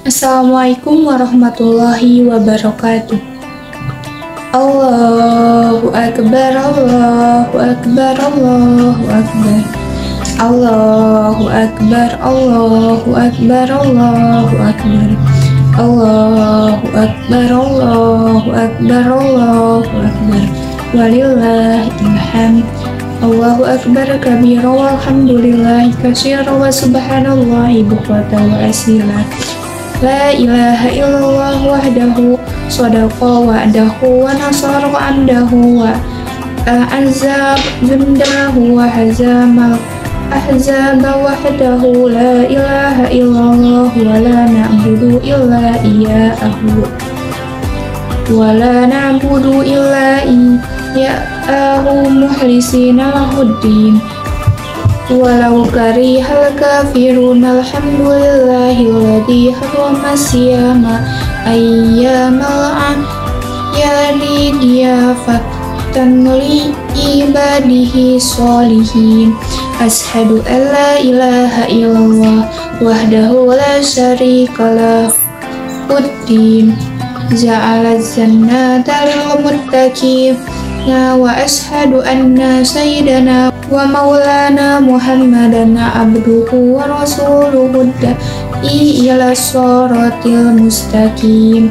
Assalamualaikum warahmatullahi wabarakatuh. Allahu Akbar, Allahu Akbar, Allahu Akbar. Allahu Akbar, Allahu Akbar, Allahu Akbar. Allahu Akbar, Allahu Akbar, Allahu Akbar. Walillahil hamd. Allahu Akbar kabira walhamdulillahi katsira wa subhanallahi bukratan wa asila. La ilaha illallah wahdahu sadaqa wa'dahu wa nasara abdahu wa a'azzab jundahu wa hazamal ahzaba wahdahu. La ilaha illallah wa la na'budu illa iyyahu wa la na'budu illa iyyahu mukhlisina lahuddin walau karihal kafirun. Alhamdulillahilladzi harrama siyama ayyamal a'yadi diyafatan li ibadihi sholihin. Ashhadu an la ilaha illallah wahdahu la syarika lahuddin ja'ala jannata lil muttaqin. Wa ashhadu anna sayyidana wa maulana Muhammadan abduhu wa rasuluhu da'i ila shiratil mustaqim.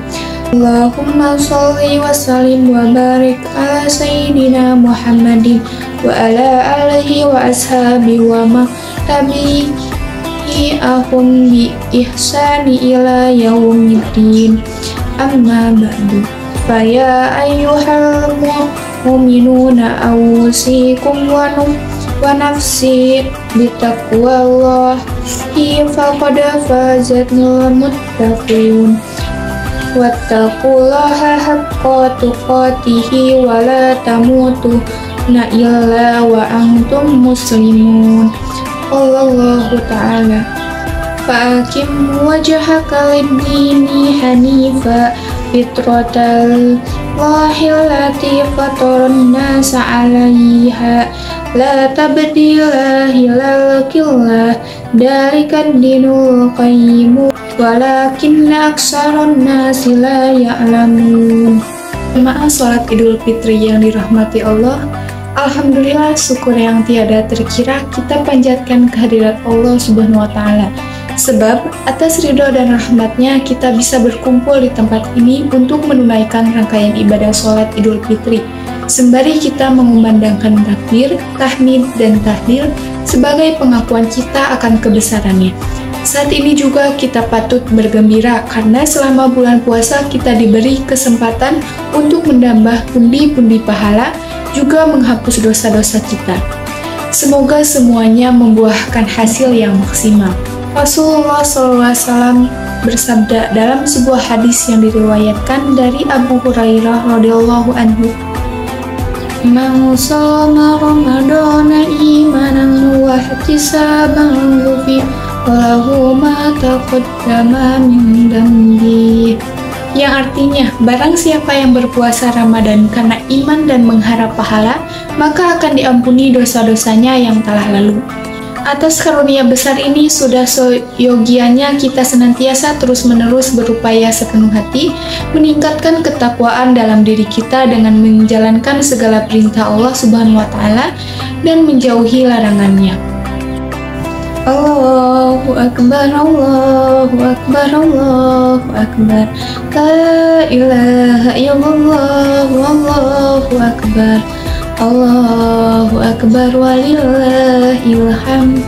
Allahumma sholli wa sallim wa barik ala sayyidina Muhammadin wa ala alihi wa ashabihi wa ma tabi'ahum bi ihsani ila yaumiddin. Amma ba'du. Fa ya ayyuhal mu'minuna awsikum wa nafsi bitaqwallahi faqad fazal muttaqun. Wattaqullaha haqqa tuqatihi wa la tamutunna illa wa antum muslimun. Allahu ta'ala fa'akim wajhaka lid-dini hanifa fitratal lahillati fatoran nasa 'alaiha la tabdila hilal-killah dalikan dinul qayyimu walakinna aksaron nasi la ya'lamun. Jemaah sholat Idul Fitri yang dirahmati Allah, alhamdulillah, syukur yang tiada terkira kita panjatkan kehadirat Allah Subhanahu wa Ta'ala. Sebab atas ridho dan rahmatnya kita bisa berkumpul di tempat ini untuk menunaikan rangkaian ibadah sholat Idul Fitri. Sembari kita mengumandangkan takbir, tahmid, dan tahlil sebagai pengakuan kita akan kebesarannya. Saat ini juga kita patut bergembira karena selama bulan puasa kita diberi kesempatan untuk menambah pundi-pundi pahala, juga menghapus dosa-dosa kita. Semoga semuanya membuahkan hasil yang maksimal. Rasulullah SAW bersabda dalam sebuah hadis yang diriwayatkan dari Abu Hurairah radhiyallahu anhu, "Man shoma Ramadana imanan wa ihtisaban ghufira lahu ma taqaddama min dhanbi." Yang artinya, barang siapa yang berpuasa Ramadan karena iman dan mengharap pahala, maka akan diampuni dosa-dosanya yang telah lalu. Atas karunia besar ini sudah seyogianya kita senantiasa terus-menerus berupaya sepenuh hati meningkatkan ketakwaan dalam diri kita dengan menjalankan segala perintah Allah Subhanahu wa Ta'ala dan menjauhi larangannya. Allahu Akbar, Allahu Akbar, Allahu Akbar. La ilaha illallah, Allahu Akbar. Allahu Akbar walillahil hamd.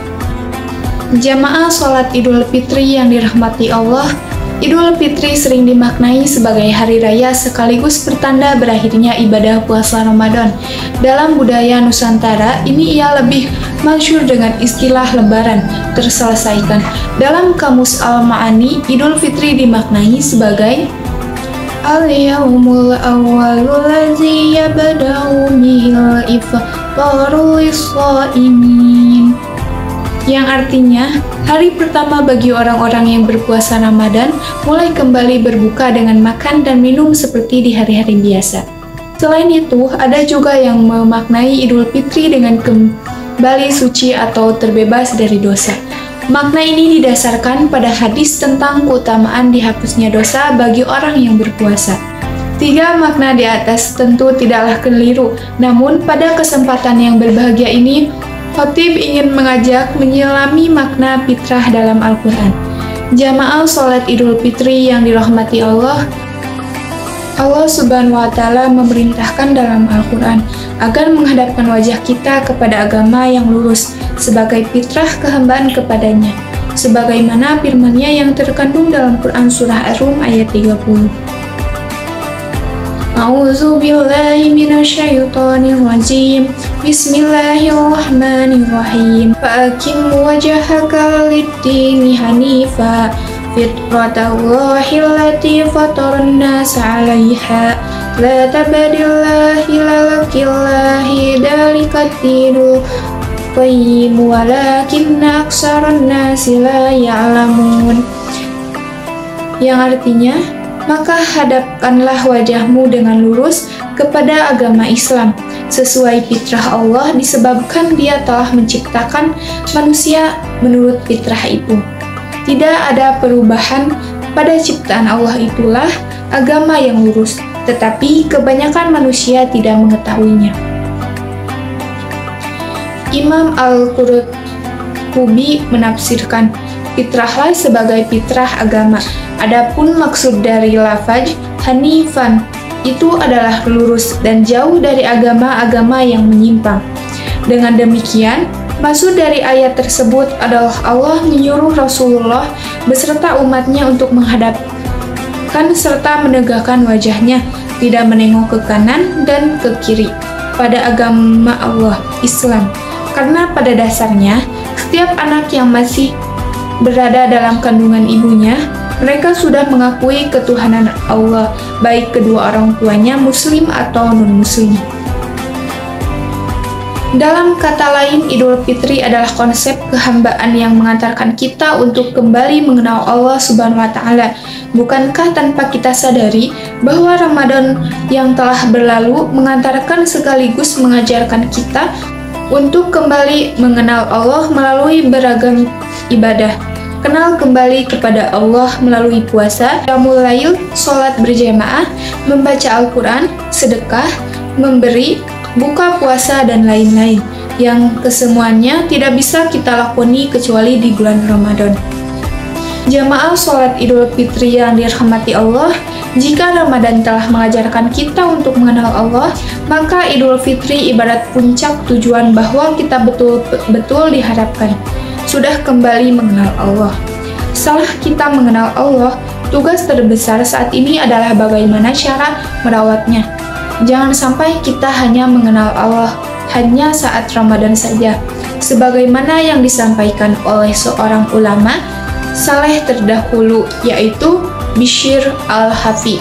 Jamaah sholat Idul Fitri yang dirahmati Allah, Idul Fitri sering dimaknai sebagai hari raya sekaligus pertanda berakhirnya ibadah puasa Ramadan. Dalam budaya Nusantara, ini ia lebih masyhur dengan istilah lebaran terselesaikan. Dalam Kamus Al-Ma'ani, Idul Fitri dimaknai sebagai al-yawmul awwalul ladzi yabda'u bihil iftaru lis-shaimin, yang artinya hari pertama bagi orang-orang yang berpuasa Ramadan mulai kembali berbuka dengan makan dan minum seperti di hari-hari biasa. Selain itu, ada juga yang memaknai Idul Fitri dengan kembali suci atau terbebas dari dosa. Makna ini didasarkan pada hadis tentang keutamaan dihapusnya dosa bagi orang yang berpuasa. 3 makna di atas tentu tidaklah keliru, namun pada kesempatan yang berbahagia ini, Khatib ingin mengajak menyelami makna fitrah dalam Al-Quran. Jamaah sholat Idul Fitri yang dirahmati Allah, Allah Subhanahu wa Ta'ala memerintahkan dalam Al-Quran agar menghadapkan wajah kita kepada agama yang lurus sebagai fitrah kehambaan kepadanya, sebagaimana firman-Nya yang terkandung dalam Quran Surah Ar-Rum ayat 30. A'udzu billahi minasyaitonir rajim. Bismillahirrahmanirrahim. Fa'aqim wajhaka lid-dini hanifa fitratallahi allati fataran nasa 'alaiha la tabdila li dzalika dinul qayyim walakinna aksaran nasi la ya'lamun. Yang artinya, maka hadapkanlah wajahmu dengan lurus kepada agama Islam sesuai fitrah Allah, disebabkan Dia telah menciptakan manusia menurut fitrah itu. Tidak ada perubahan pada ciptaan Allah, itulah agama yang lurus, tetapi kebanyakan manusia tidak mengetahuinya. Imam Al-Qurtubi menafsirkan, fitrahlah sebagai fitrah agama. Adapun maksud dari lafaz hanifan itu adalah lurus dan jauh dari agama-agama yang menyimpang. Dengan demikian, maksud dari ayat tersebut adalah Allah menyuruh Rasulullah beserta umatnya untuk menghadapkan serta menegakkan wajahnya, tidak menengok ke kanan dan ke kiri pada agama Allah, Islam. Karena pada dasarnya, setiap anak yang masih berada dalam kandungan ibunya, mereka sudah mengakui ketuhanan Allah, baik kedua orang tuanya muslim atau non-muslim. Dalam kata lain, Idul Fitri adalah konsep kehambaan yang mengantarkan kita untuk kembali mengenal Allah Subhanahu wa Ta'ala. Bukankah tanpa kita sadari bahwa Ramadan yang telah berlalu mengantarkan sekaligus mengajarkan kita untuk kembali mengenal Allah melalui beragam ibadah? Kenal kembali kepada Allah melalui puasa, qiyamul lail, sholat berjamaah, membaca Al-Quran, sedekah, memberi, buka puasa, dan lain-lain, yang kesemuanya tidak bisa kita lakoni kecuali di bulan Ramadan. Jamaah sholat Idul Fitri yang dirahmati Allah, jika Ramadan telah mengajarkan kita untuk mengenal Allah, maka Idul Fitri ibarat puncak tujuan bahwa kita betul-betul diharapkan sudah kembali mengenal Allah. Setelah kita mengenal Allah, tugas terbesar saat ini adalah bagaimana cara merawatnya. Jangan sampai kita hanya mengenal Allah hanya saat Ramadan saja, sebagaimana yang disampaikan oleh seorang ulama saleh terdahulu, yaitu Bishr al-Hafi.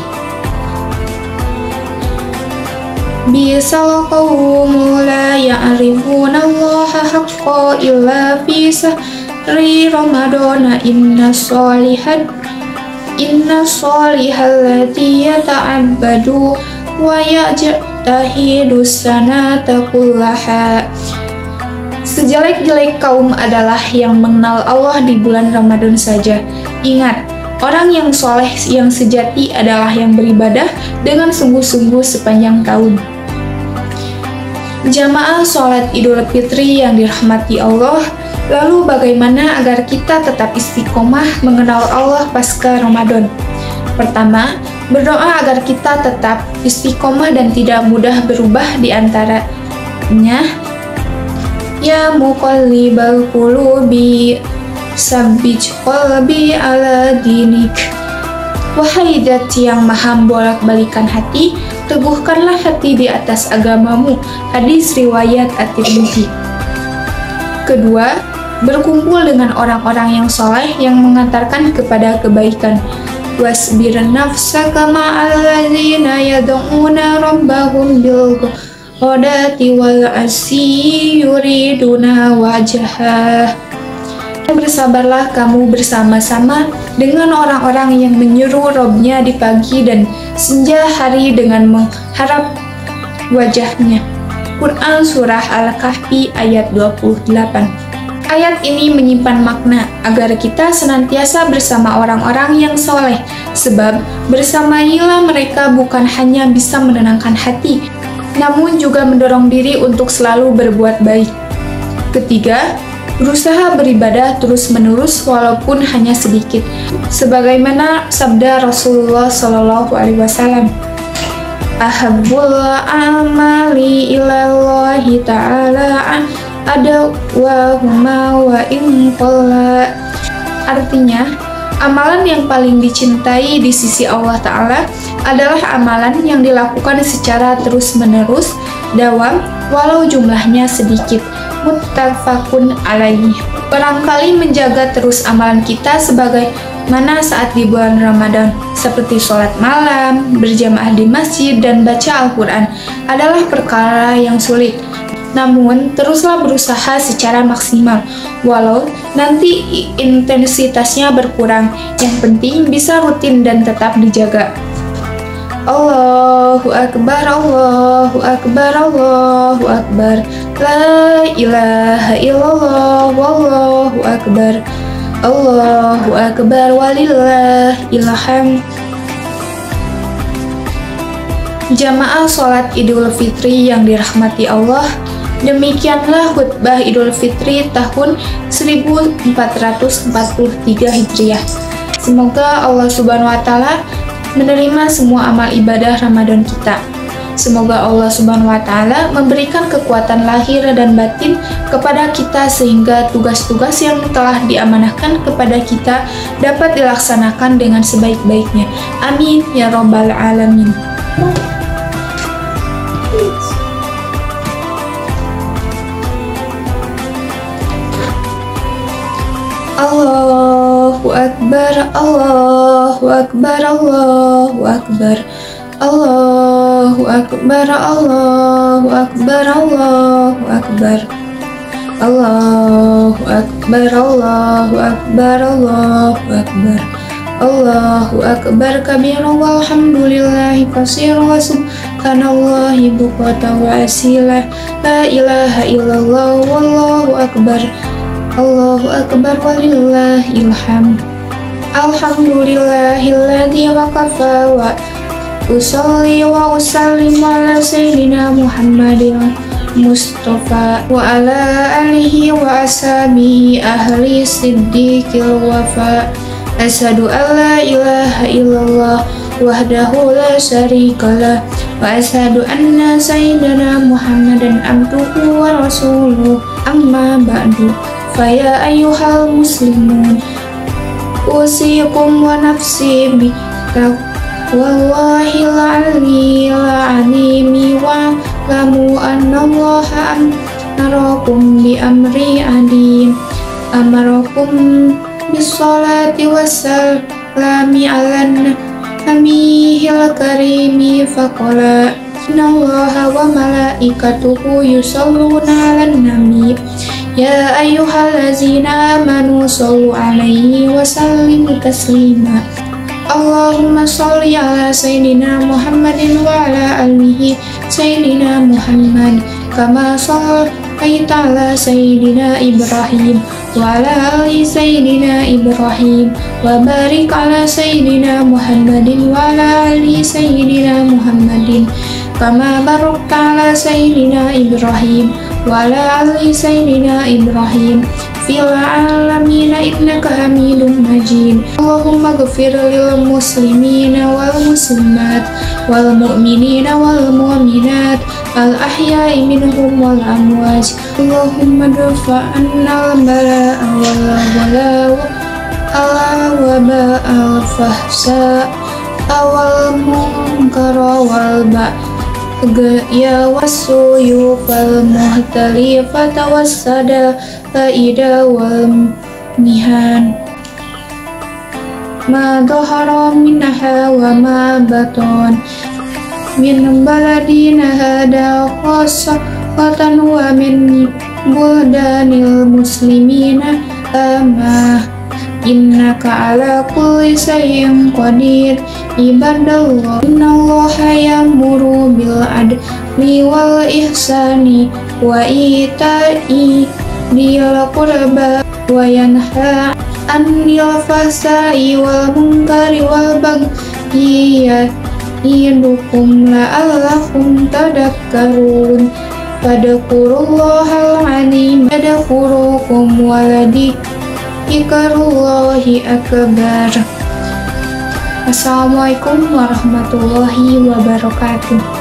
Bisal qawmu la ya'rifuna allaha haqqa illa fi sahri ramadana inna solihallati yata'abbadu wa yajtahidu sanata kullaha. Sejelek-jelek kaum adalah yang mengenal Allah di bulan Ramadan saja. Ingat, orang yang soleh yang sejati adalah yang beribadah dengan sungguh-sungguh sepanjang tahun. Jamaah sholat Idul Fitri yang dirahmati Allah, lalu bagaimana agar kita tetap istiqomah mengenal Allah pasca Ramadan? Pertama, berdoa agar kita tetap istiqomah dan tidak mudah berubah di antaranya. Ya muqallibal qulubi sabbij qalbi ala dinik. Wahai Zat yang maha bolak-balikan hati, teguhkanlah hati di atas agamamu. Hadis riwayat At-Tirmidzi. Kedua, berkumpul dengan orang-orang yang soleh yang mengantarkan kepada kebaikan. Wasbir nafsaka ma'al ladzina yad'una rabbahum bil ghadati wal asyi yuriduna wajhah. Bersabarlah kamu bersama-sama dengan orang-orang yang menyeru Robnya di pagi dan senja hari dengan mengharap wajahnya. Quran Surah Al-Kahfi ayat 28. Ayat ini menyimpan makna agar kita senantiasa bersama orang-orang yang soleh, sebab bersamailah mereka bukan hanya bisa menenangkan hati, namun juga mendorong diri untuk selalu berbuat baik. Ketiga, berusaha beribadah terus-menerus walaupun hanya sedikit, sebagaimana sabda Rasulullah SAW. Ahabbul amali ilallahi ta'ala ada wahuma wa in qalla. Artinya, amalan yang paling dicintai di sisi Allah Ta'ala adalah amalan yang dilakukan secara terus-menerus, dawam, walau jumlahnya sedikit. Muttafaqun alaih. Barangkali menjaga terus amalan kita sebagaimana saat di bulan Ramadan, seperti sholat malam, berjamaah di masjid, dan baca Al-Quran adalah perkara yang sulit. Namun, teruslah berusaha secara maksimal, walau nanti intensitasnya berkurang. Yang penting bisa rutin dan tetap dijaga. Allahu Akbar, Allahu Akbar, Allahu Akbar. La ilaha illallah, wallahu akbar. Allahu Akbar, walillahil hamd. Jamaah sholat Idul Fitri yang dirahmati Allah, demikianlah khutbah Idul Fitri tahun 1443 Hijriah. Semoga Allah Subhanahu wa Ta'ala menerima semua amal ibadah Ramadan kita. Semoga Allah Subhanahu wa Ta'ala memberikan kekuatan lahir dan batin kepada kita sehingga tugas-tugas yang telah diamanahkan kepada kita dapat dilaksanakan dengan sebaik-baiknya. Amin ya Rabbal Alamin. Allahu Akbar, Allahu Akbar, Allahu Akbar. Allahu Akbar, Allahu Akbar, Allahu Akbar. Allahu Akbar, Allahu Akbar, Allahu Akbar. Allahu Akbar kabiran walhamdulillahi katsiran wa subhanallahi bukratan wa asila. La ilaha illallah wallahu akbar. Allahu Akbar walillahil hamd. Alhamdulillahilladzi waqafa wa usolli wa usallimu ala sayyidina Muhammadin Mustafa wa ala alihi wa ashabihi ahli siddiqil wafa. Asyhadu an la ilaha illallah wahdahu la syarikalah wa asyhadu anna sayyidina Muhammadan abduhu wa rasuluh. Amma ba'du. Faya ayyuhal muslimun, usikum wa nafsi bi taqwallahil aliyil azimi wa lamu annallaha amarakum bi amri adim. Amarakum bis-salati was-salami ala nabiyil karimi faqala innallaha wa malaikatuhu yusholluna 'alan nabi. Ya ayyuhallazina amanu shollu 'alaihi wa sallimu taslima. Allahumma sholli ala sayyidina Muhammadin wa ala alihi sayyidina Muhammad kama shallaita ala sayyidina Ibrahim wa ala ali sayyidina Ibrahim wa barik ala sayyidina Muhammadin wa ala ali sayyidina Muhammadin kama barakta ala sayyidina Ibrahim wa ala ali sayyidina Ibrahim fil alamin innaka Hamidum Majid. Allahumma ghfir lil muslimina wal muslimat wal mu'minina wal mu'minat al ahya'i minhum wal amwat. Allahumma dafa'anna al bala'a wal waba al fahsa wal munkara wal ya wasuyu fal muhtalifata wassada faida wal mihan ma dhahara minha wa ma baton min baladina hada khassatan wa min buldanil muslimina ama innaka ala kulli shay'in qadir. Ibadallah, innallaha ya'muru bil adli wal ihsani wa ita'i dhil qurba wa yanha 'anil fahsya'i wal munkari wal bagyi ya'idukum la'allakum tadhakkarun. Fadhkurullahal 'azim yadhkurukum wa ladhikrullahi akbar. Assalamualaikum warahmatullahi wabarakatuh.